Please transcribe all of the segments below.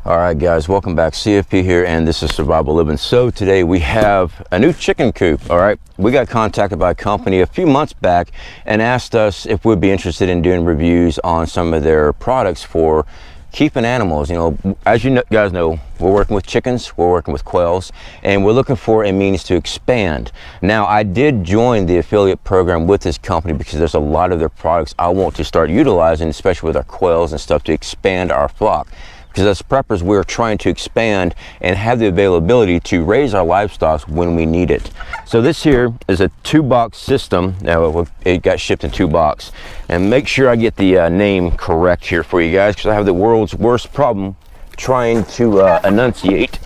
All right guys, welcome back. CFP here, and this is Survival Living. So today we have a new chicken coop. All right, we got contacted by a company a few months back and asked us if we'd be interested in doing reviews on some of their products for keeping animals. You know, as you guys know, we're working with chickens, we're working with quails, and we're looking for a means to expand. Now, I did join the affiliate program with this company because there's a lot of their products I want to start utilizing, especially with our quails and stuff, to expand our flock. Because as preppers, we're trying to expand and have the availability to raise our livestock when we need it. So this here is a 2-box system. Now it got shipped in 2 boxes. And make sure I get the name correct here for you guys, because I have the world's worst problem trying to enunciate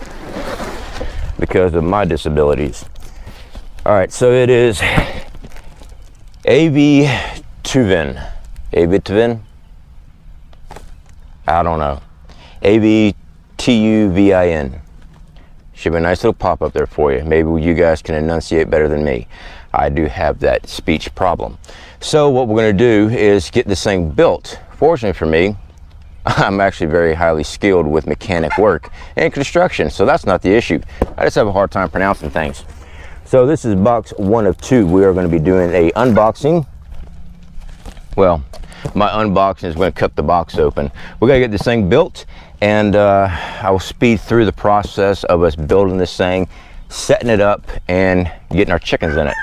because of my disabilities. All right, so it is Aivituvin. Aivituvin? I don't know. Aivituvin. Should be a nice little pop-up there for you. Maybe you guys can enunciate better than me. I do have that speech problem. So what we're going to do is get this thing built. Fortunately for me, I'm actually very highly skilled with mechanic work and construction, so that's not the issue. I just have a hard time pronouncing things. So this is box 1 of 2. We are going to be doing a unboxing. Well, my unboxing is going to cut the box open. We're going to get this thing built, and I will speed through the process of us building this thing, setting it up, and getting our chickens in it.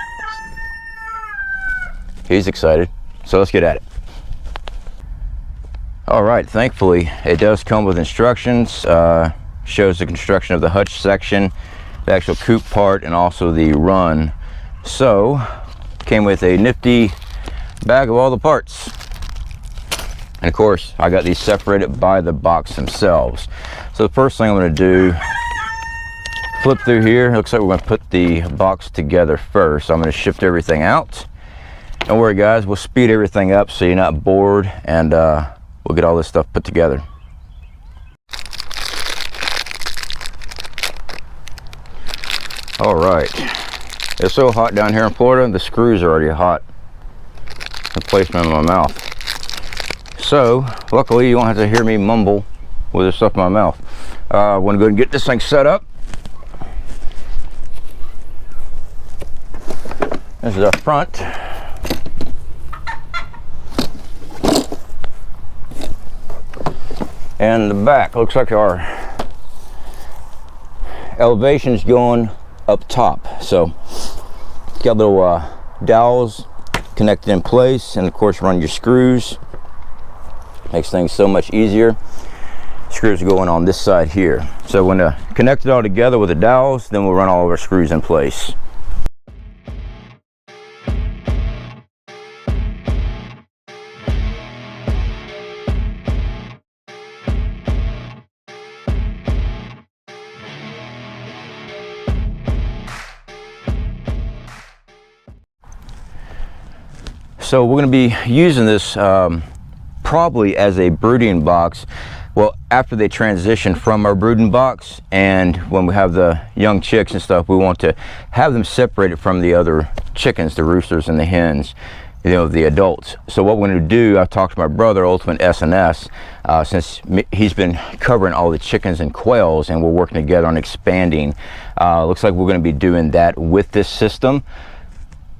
He's excited, so let's get at it. All right, thankfully it does come with instructions. Shows the construction of the hutch section, the actual coop part, and also the run. So came with a nifty bag of all the parts. And of course, I got these separated by the box themselves. So the first thing I'm going to do, flip through here. It looks like we're going to put the box together first. So I'm going to shift everything out. Don't worry guys, we'll speed everything up so you're not bored, and we'll get all this stuff put together. All right, it's so hot down here in Florida, the screws are already hot. I placed them in my mouth. So, luckily you won't have to hear me mumble with this stuff in my mouth. I want to go ahead and get this thing set up. This is our front. And the back looks like our elevation's going up top. So, got little dowels connected in place, and of course run your screws. Makes things so much easier. Screws are going on this side here. So when connect it all together with the dowels, then we'll run all of our screws in place. So we're going to be using this probably as a brooding box. Well, after they transition from our brooding box, and when we have the young chicks and stuff, we want to have them separated from the other chickens, the roosters and the hens, you know, the adults. So what we're going to do, I've talked to my brother, Ultimate S&S, since he's been covering all the chickens and quails, and we're working together on expanding. Looks like we're going to be doing that with this system.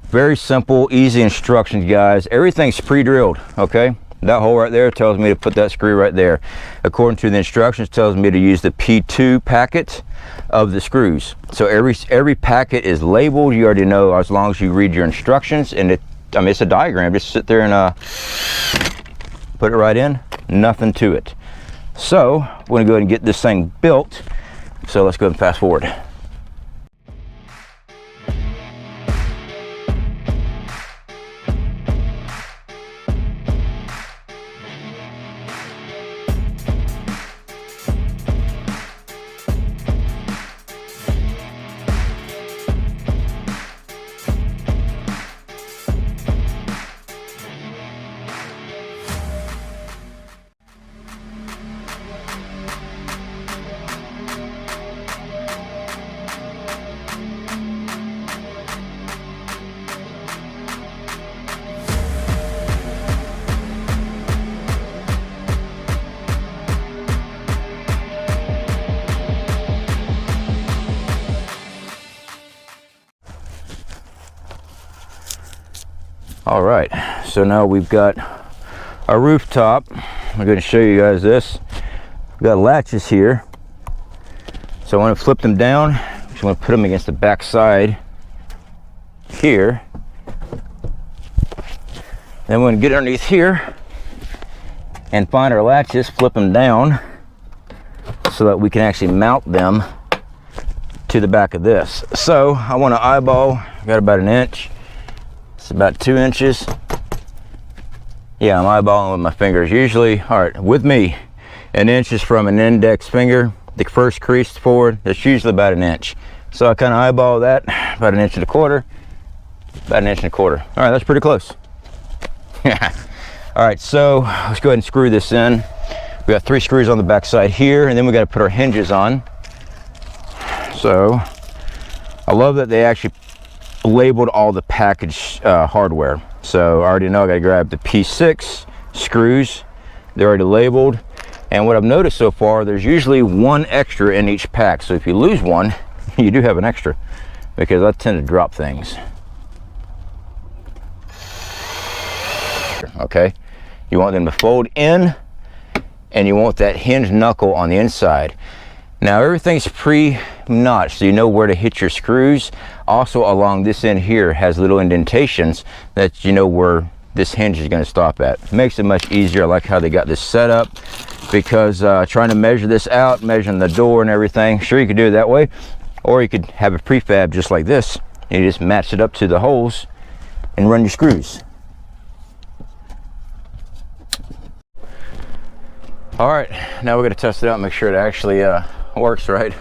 Very simple, easy instructions, guys. Everything's pre-drilled, okay? That hole right there tells me to put that screw right there. According to the instructions, tells me to use the P2 packet of the screws. So every packet is labeled. You already know, as long as you read your instructions, and I mean, it's a diagram. Just sit there and put it right in. Nothing to it. So we're gonna go ahead and get this thing built. So let's go ahead and fast forward. All right, so now we've got our rooftop. I'm going to show you guys this. We've got latches here. So I want to flip them down. Just want to put them against the back side here. Then we're going to get underneath here and find our latches, flip them down so that we can actually mount them to the back of this. So I want to eyeball, I got about 1 inch. It's about 2 inches. Yeah, I'm eyeballing with my fingers. Usually, all right, with me, 1 inch is from an index finger, the first crease forward, that's usually about 1 inch. So I kind of eyeball that, about 1 1/4 inches, about 1 1/4 inches. All right, that's pretty close. All right, so let's go ahead and screw this in. We got 3 screws on the back side here, and then we got to put our hinges on. So I love that they actually labeled all the package hardware. So I already know I got to grab the P6 screws. They're already labeled. And what I've noticed so far, there's usually 1 extra in each pack. So if you lose one, you do have an extra, because I tend to drop things. Okay, you want them to fold in, and you want that hinge knuckle on the inside. Now everything's pre-notched, so you know where to hit your screws. Also along this end here has little indentations that you know where this hinge is going to stop at. Makes it much easier. I like how they got this set up, because trying to measure this out, measuring the door and everything, sure, you could do it that way, or you could have a prefab just like this. You just match it up to the holes and run your screws. All right, now we're going to test it out and make sure it actually works right.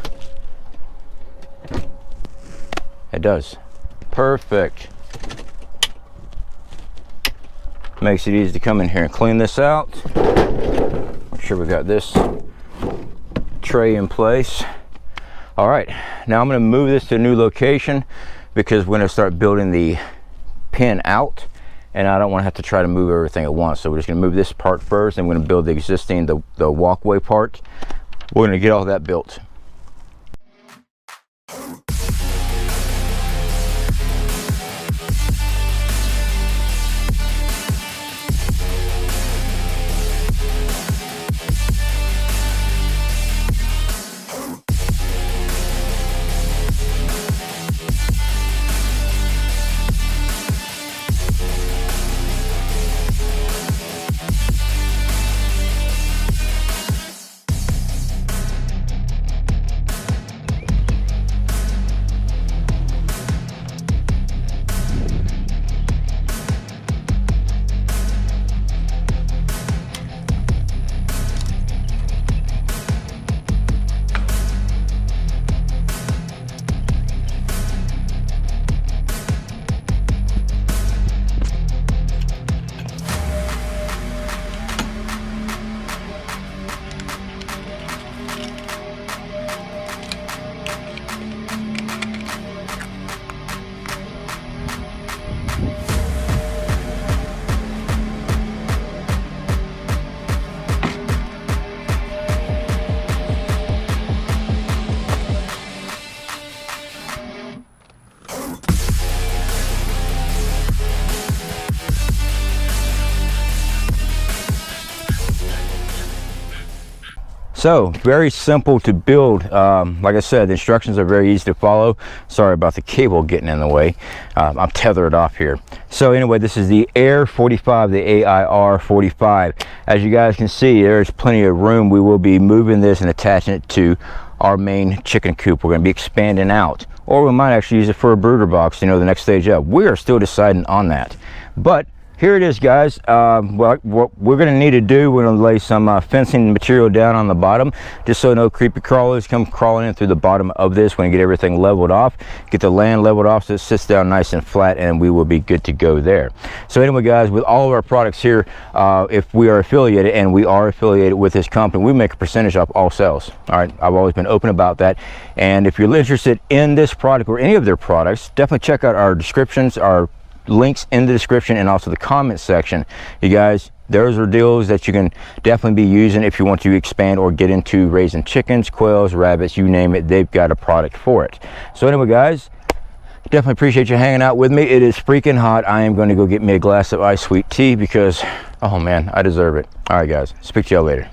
It does. Perfect. Makes it easy to come in here and clean this out. Make sure we got this tray in place. All right, now I'm going to move this to a new location, because we're going to start building the pin out, and I don't want to have to try to move everything at once. So we're just going to move this part first, and we're going to build the existing, the walkway part. We're going to get all that built. So very simple to build. Like I said, the instructions are very easy to follow. Sorry about the cable getting in the way. I'm tethered off here. So anyway, this is the AIR45, the AIR45. As you guys can see, there's plenty of room. We will be moving this and attaching it to our main chicken coop. We're going to be expanding out, or we might actually use it for a brooder box, you know, the next stage up. We are still deciding on that, but here it is, guys. What we're going to need to do, we're going to lay some fencing material down on the bottom, just so no creepy crawlers come crawling in through the bottom of this. We're going to get everything leveled off, get the land leveled off so it sits down nice and flat, and we will be good to go there. So anyway, guys, with all of our products here, if we are affiliated, and we are affiliated with this company, we make a percentage off all sales. All right, I've always been open about that. And if you're interested in this product or any of their products, definitely check out our descriptions, our links in the description, and also the comment section. You guys, those are deals that you can definitely be using if you want to expand or get into raising chickens, quails, rabbits, you name it. They've got a product for it. So anyway, guys, Definitely appreciate you hanging out with me. It is freaking hot. I am going to go get me a glass of ice sweet tea because, oh man, I deserve it. All right, guys. Speak to y'all later.